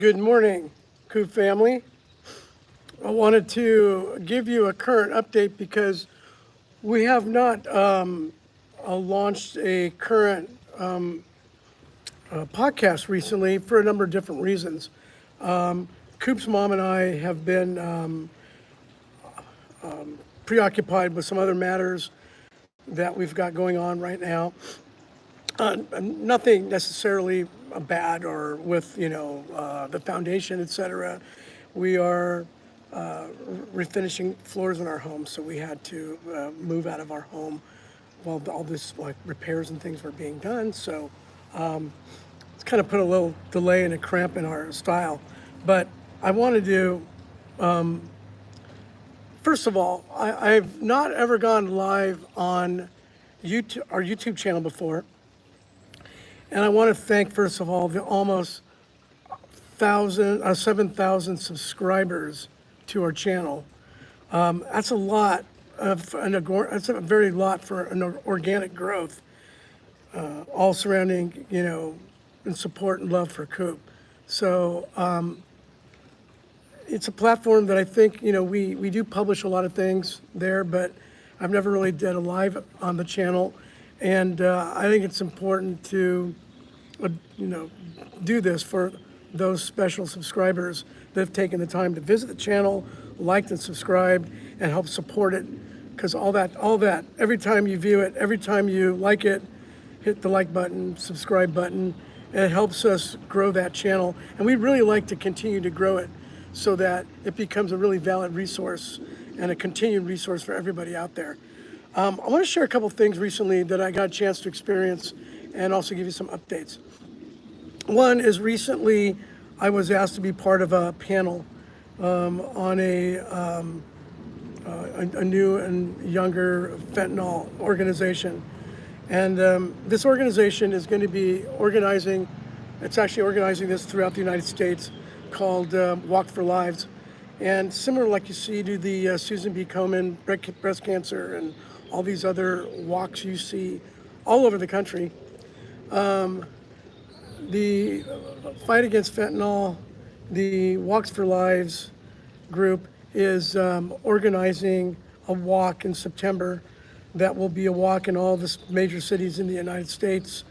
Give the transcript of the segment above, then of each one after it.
Good morning, Coop family. I wanted to give you a current update because we have not launched a current podcast recently for a number of different reasons. Coop's mom and I have been preoccupied with some other matters that we've got going on right now. Nothing necessarily bad or with, the foundation, et cetera. We are refinishing floors in our home, so we had to move out of our home while all this like repairs and things were being done. So it's kind of put a little delay and a cramp in our style. But I wanted to, first of all, I've not ever gone live on YouTube, our YouTube channel before. And I want to thank, first of all, the almost 7,000 subscribers to our channel. That's a lot that's a very lot for an organic growth, all surrounding, and support and love for Coop. So it's a platform that I think, we do publish a lot of things there, but I've never really did a live on the channel. And I think it's important to, do this for those special subscribers that have taken the time to visit the channel, liked and subscribed, and help support it. Because all that, every time you view it, every time you like it, hit the like button, subscribe button, and it helps us grow that channel. And we'd really like to continue to grow it so that it becomes a really valid resource and a continued resource for everybody out there. I want to share a couple things recently that I got a chance to experience and also give you some updates. One is recently I was asked to be part of a panel on a new and younger fentanyl organization. And this organization is going to be it's actually organizing this throughout the United States, called Walk for Lives. And similar like you see to the Susan B. Komen breast cancer and all these other walks you see all over the country. The fight against fentanyl, the Walks for Lives group is organizing a walk in September that will be a walk in all the major cities in the United States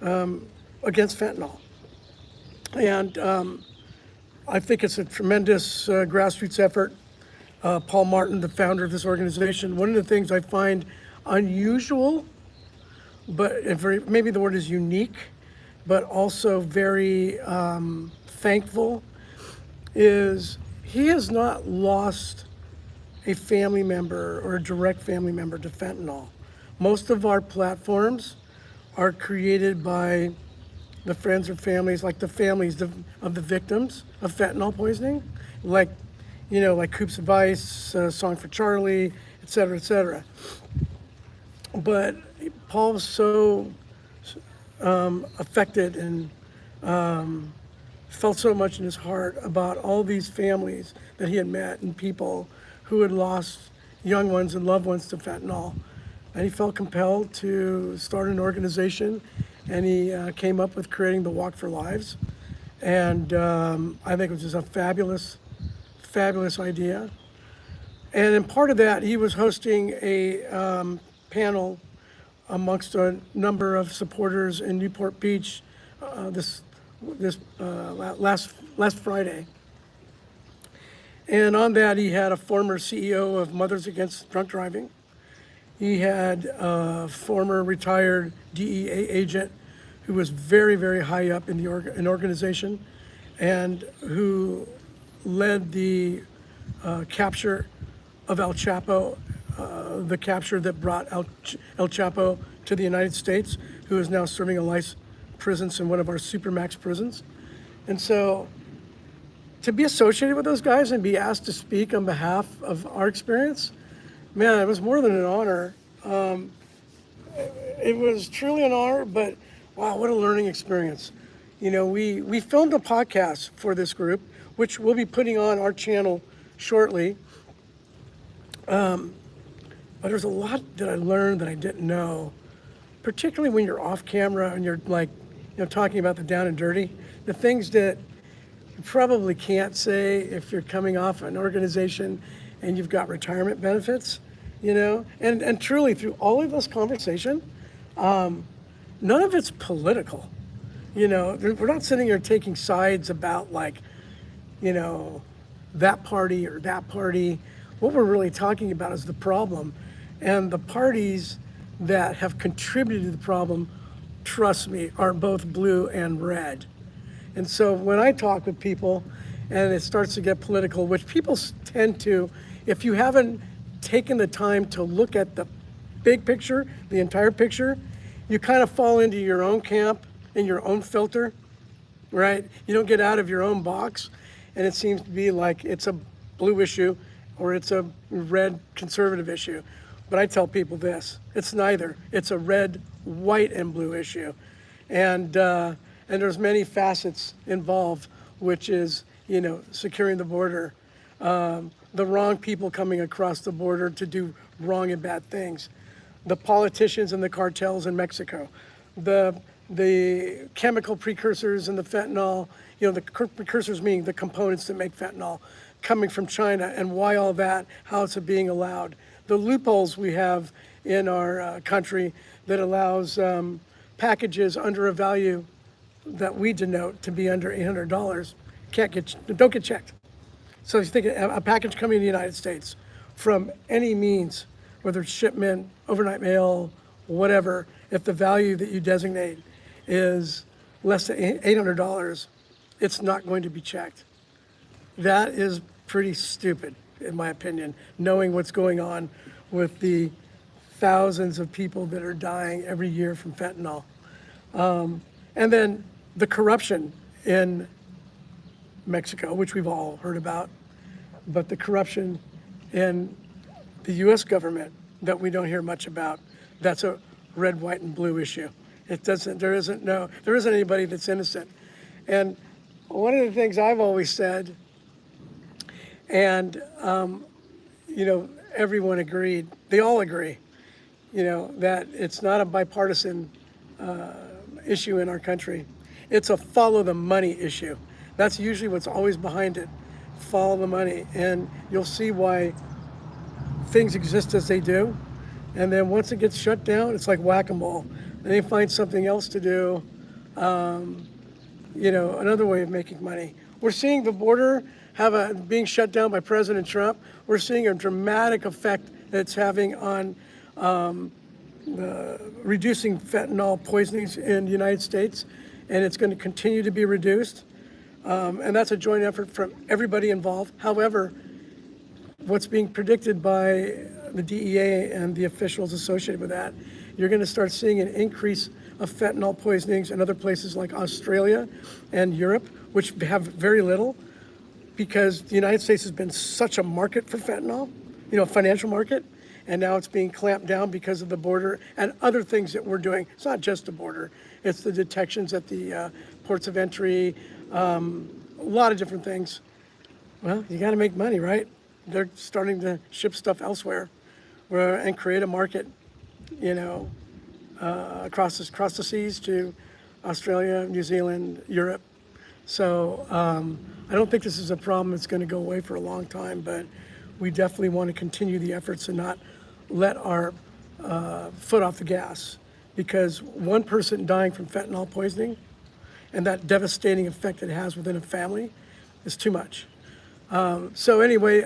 against fentanyl. And I think it's a tremendous grassroots effort. Paul Martin, the founder of this organization, one of the things I find unusual, but maybe the word is unique, but also very thankful, is he has not lost a family member or a direct family member to fentanyl. Most of our platforms are created by the friends or families, like the families of the victims of fentanyl poisoning, like Coop's Advice, Song for Charlie, et cetera, et cetera. But Paul was so affected and felt so much in his heart about all these families that he had met and people who had lost young ones and loved ones to fentanyl. And he felt compelled to start an organization, and he came up with creating the Walk for Lives. And I think it was just a fabulous idea. And in part of that, he was hosting a panel amongst a number of supporters in Newport Beach this last Friday. And on that, he had a former CEO of Mothers Against Drunk Driving. He had a former retired DEA agent who was very, very high up in an organization and who led the capture of El Chapo, the capture that brought El Chapo to the United States, who is now serving a life sentence in one of our supermax prisons. And so to be associated with those guys and be asked to speak on behalf of our experience, man, it was more than an honor. It was truly an honor, but wow, what a learning experience. We filmed a podcast for this group, which we'll be putting on our channel shortly. But there's a lot that I learned that I didn't know, particularly when you're off camera and you're talking about the down and dirty, the things that You probably can't say if you're coming off an organization and you've got retirement benefits, you know? And truly, through all of this conversation, none of it's political. You know, we're not sitting here taking sides about like, you know, that party or that party. What we're really talking about is the problem. And the parties that have contributed to the problem, trust me, are both blue and red. And so when I talk with people and it starts to get political, which people tend to, if you haven't taken the time to look at the big picture, the entire picture, you kind of fall into your own camp and your own filter, right? You don't get out of your own box, and it seems to be like it's a blue issue or it's a red conservative issue. But I tell people this, it's neither. It's a red, white, and blue issue. And there's many facets involved, which is, you know, securing the border, the wrong people coming across the border to do wrong and bad things, the politicians and the cartels in Mexico, the chemical precursors and the fentanyl, you know, the precursors meaning the components that make fentanyl coming from China, and why all that, how it's being allowed. The loopholes we have in our country that allows packages under a value that we denote to be under $800 don't get checked. So you think a package coming to the United States from any means, whether it's shipment, overnight mail, whatever, if the value that you designate is less than $800, it's not going to be checked. That is pretty stupid, in my opinion, knowing what's going on with the thousands of people that are dying every year from fentanyl. And then the corruption in Mexico, which we've all heard about, but the corruption in the US government that we don't hear much about, that's a red, white, and blue issue. There isn't anybody that's innocent. And one of the things I've always said, and you know, everyone agreed, they all agree, you know, that it's not a bipartisan issue in our country. It's a follow the money issue. That's usually what's always behind it. Follow the money. And you'll see why things exist as they do. And then once it gets shut down, it's like whack-a-mole. And they find something else to do, you know, another way of making money. We're seeing the border being shut down by President Trump. We're seeing a dramatic effect that it's having on reducing fentanyl poisonings in the United States. And it's going to continue to be reduced. And that's a joint effort from everybody involved. However, what's being predicted by the DEA and the officials associated with that, you're going to start seeing an increase of fentanyl poisonings in other places like Australia and Europe, which have very little, because the United States has been such a market for fentanyl, you know, a financial market, and now it's being clamped down because of the border and other things that we're doing. It's not just the border, it's the detections at the ports of entry, a lot of different things. Well, you got to make money, right? They're starting to ship stuff elsewhere and create a market, you know, across the seas to Australia, New Zealand, Europe. So I don't think this is a problem that's going to go away for a long time, but we definitely want to continue the efforts and not let our foot off the gas, because one person dying from fentanyl poisoning and that devastating effect it has within a family is too much. So anyway,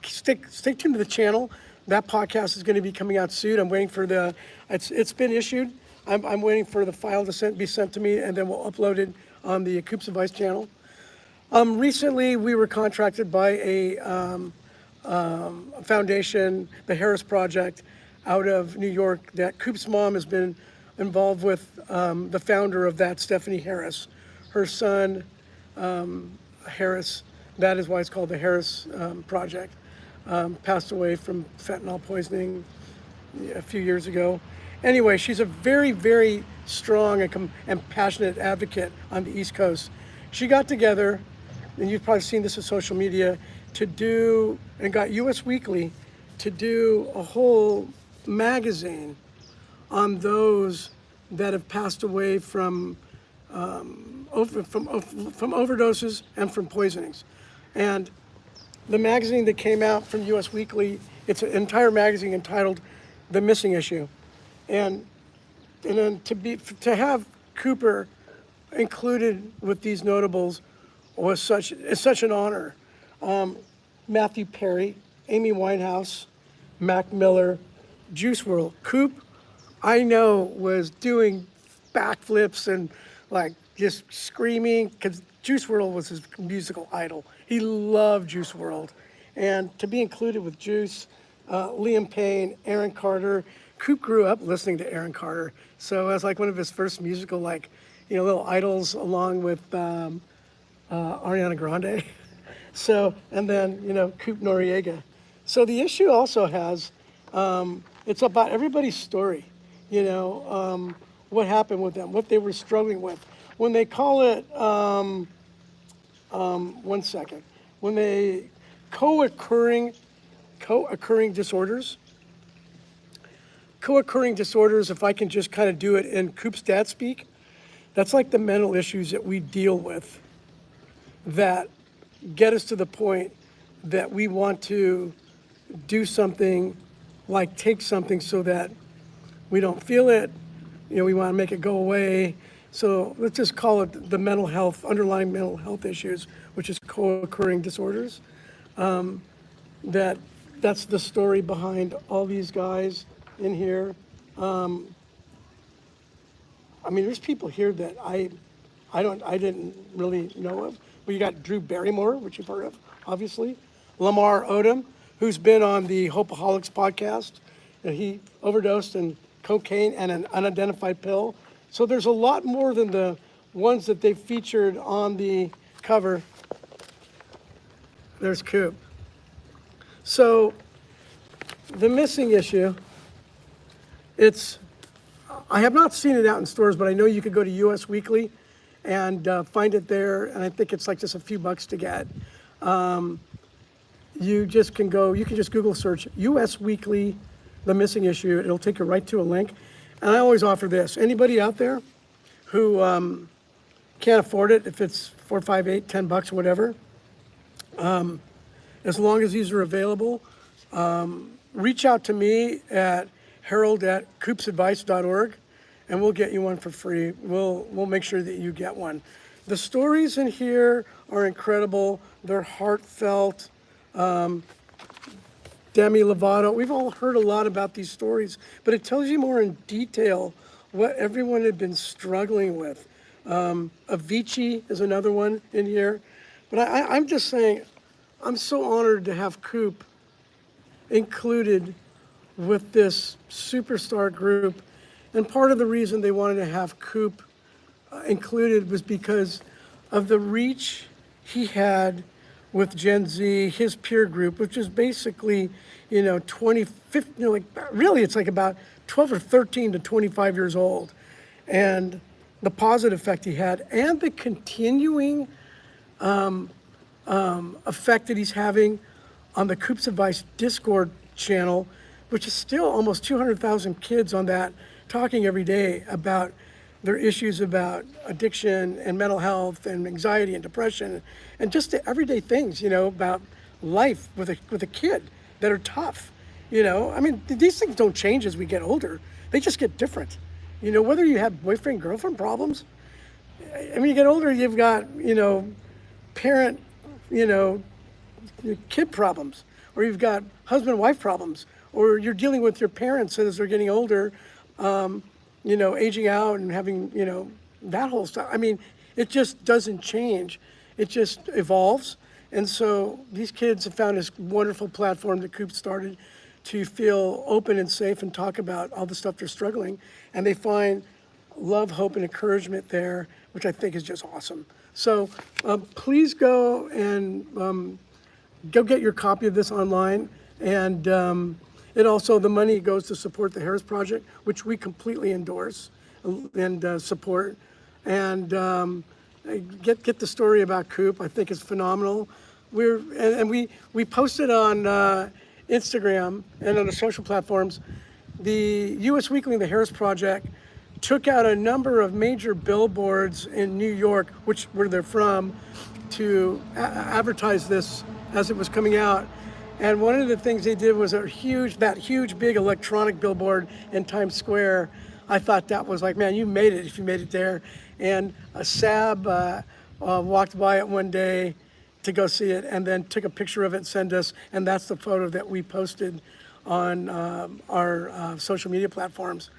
stay tuned to the channel. That podcast is going to be coming out soon. I'm waiting for it's been issued. I'm waiting for the file to be sent to me, and then we'll upload it on the Coop's Advice channel. Recently, we were contracted by a foundation, the Harris Project, out of New York, that Coop's mom has been involved with, the founder of that, Stephanie Harris. Her son, Harris, that is why it's called the Harris Project, passed away from fentanyl poisoning a few years ago. Anyway, she's a very, very strong and passionate advocate on the East Coast. She got together, and you've probably seen this on social media, and got US Weekly to do a whole magazine on those that have passed away from from overdoses and from poisonings. And the magazine that came out from US Weekly, it's an entire magazine entitled The Missing Issue. And then to have Cooper included with these notables is such an honor. Matthew Perry, Amy Winehouse, Mac Miller, Juice WRLD. Coop, I know, was doing backflips and like just screaming because Juice WRLD was his musical idol. He loved Juice WRLD. And to be included with Juice, Liam Payne, Aaron Carter. Coop grew up listening to Aaron Carter. So as like one of his first musical, like, little idols along with Ariana Grande. So, and then, Coop Noriega. So the issue also has, it's about everybody's story, what happened with them, what they were struggling with. When they call it, one second, when they co-occurring disorders. Co-occurring disorders, if I can just kind of do it in Coop's dad speak, that's like the mental issues that we deal with that get us to the point that we want to do something, like take something so that we don't feel it, we want to make it go away. So let's just call it the mental health, underlying mental health issues, which is co-occurring disorders. That's the story behind all these guys in here. There's people here that I didn't really know of. But you got Drew Barrymore, which you've heard of, obviously. Lamar Odom, who's been on the Hopeaholics podcast, and he overdosed in cocaine and an unidentified pill. So there's a lot more than the ones that they featured on the cover. There's Coop. So the missing issue, I have not seen it out in stores, but I know you could go to US Weekly and find it there, and I think it's like just a few bucks to get. You can just Google search US Weekly, The Missing Issue. It'll take you right to a link. And I always offer this. Anybody out there who can't afford it, if it's $4, $5, $8, $10, whatever, as long as these are available, reach out to me at harold@coopsadvice.org, and we'll get you one for free. We'll make sure that you get one. The stories in here are incredible. They're heartfelt. Demi Lovato, we've all heard a lot about these stories, but it tells you more in detail what everyone had been struggling with. Avicii is another one in here. But I'm just saying, I'm so honored to have Coop included with this superstar group. And part of the reason they wanted to have Coop included was because of the reach he had with Gen Z, his peer group, which is basically, 20, 50, really it's like about 12 or 13 to 25 years old. And the positive effect he had and the continuing effect that he's having on the Coop's Advice Discord channel, which is still almost 200,000 kids on that talking every day about their issues about addiction and mental health and anxiety and depression and just the everyday things, about life with a kid that are tough. These things don't change as we get older. They just get different. Whether you have boyfriend, girlfriend problems, you get older, you've got, parent, kid problems, or you've got husband-wife problems, or you're dealing with your parents as they're getting older, aging out and having, that whole stuff. It just doesn't change. It just evolves. And so these kids have found this wonderful platform that Coop started to feel open and safe and talk about all the stuff they're struggling. And they find love, hope, and encouragement there, which I think is just awesome. So please go and go get your copy of this online. And it also, the money goes to support the Harris Project, which we completely endorse and support. And get the story about Coop. I think it's phenomenal. We posted on Instagram and on the social platforms. The US Weekly and the Harris Project took out a number of major billboards in New York, which where they're from, to advertise this as it was coming out. And one of the things they did was that huge big electronic billboard in Times Square. I thought that was like, man, you made it if you made it there. And Sab walked by it one day to go see it, and then took a picture of it and sent us, and that's the photo that we posted on our social media platforms.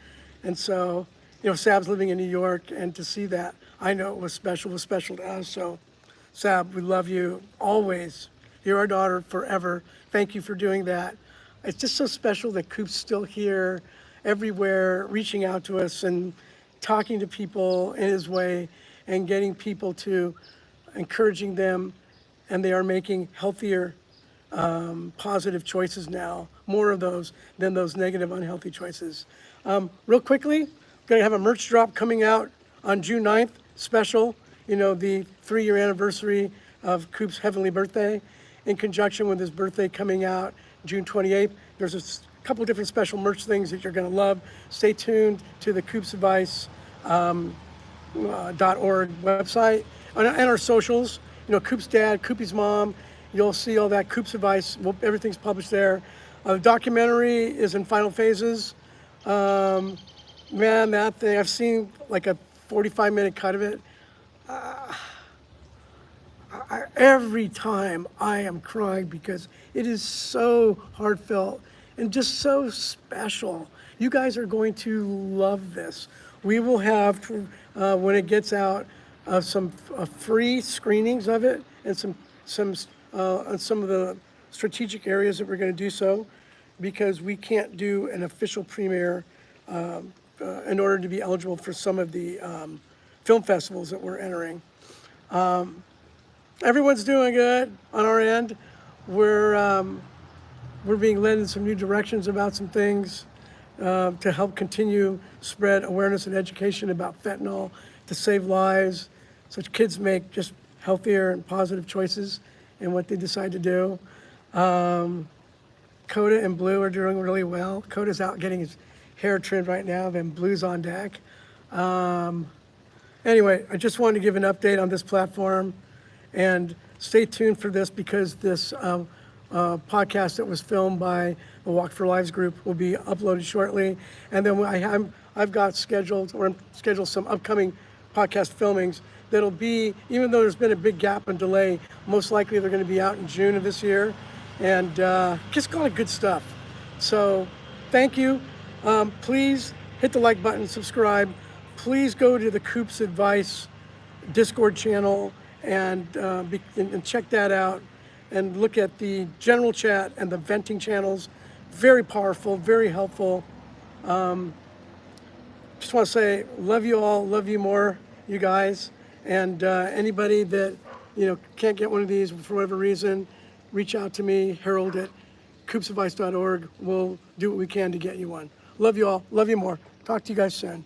And so, Sab's living in New York, and to see that, I know it was special to us. So, Sab, we love you always. You're our daughter forever. Thank you for doing that. It's just so special that Coop's still here, everywhere, reaching out to us and talking to people in his way and getting people to encouraging them, and they are making healthier, positive choices now, more of those than those negative, unhealthy choices. Real quickly, going to have a merch drop coming out on June 9th, special, the 3-year anniversary of Coop's heavenly birthday, in conjunction with his birthday coming out June 28th. There's a couple different special merch things that you're going to love. Stay tuned to the Coop's Advice .org website and our socials. Coop's dad, Coopy's mom. You'll see all that. Coop's Advice. Everything's published there. The documentary is in final phases. Man, that thing, I've seen like a 45-minute cut of it. Every time I am crying because it is so heartfelt and just so special. You guys are going to love this. We will have, when it gets out, some free screenings of it, and some of the strategic areas that we're going to do so, because we can't do an official premiere in order to be eligible for some of the film festivals that we're entering. Everyone's doing good on our end. We're being led in some new directions about some things to help continue spread awareness and education about fentanyl, to save lives, so kids make just healthier and positive choices in what they decide to do. Coda and Blue are doing really well. Coda's out getting his hair trimmed right now, then Blue's on deck. Anyway, I just wanted to give an update on this platform, and stay tuned for this, because this podcast that was filmed by the Walk for Lives group will be uploaded shortly. And then I've got scheduled some upcoming podcast filmings that'll be, even though there's been a big gap and delay, most likely they're going to be out in June of this year, and just a lot of good stuff. So thank you. Please hit the like button, subscribe. Please go to the Coop's Advice Discord channel and check that out, and look at the general chat and the venting channels. Very powerful, very helpful. Just want to say, love you all, love you more, you guys. And anybody that can't get one of these for whatever reason, reach out to me, Harold at coopsadvice.org. We'll do what we can to get you one. Love you all, love you more. Talk to you guys soon.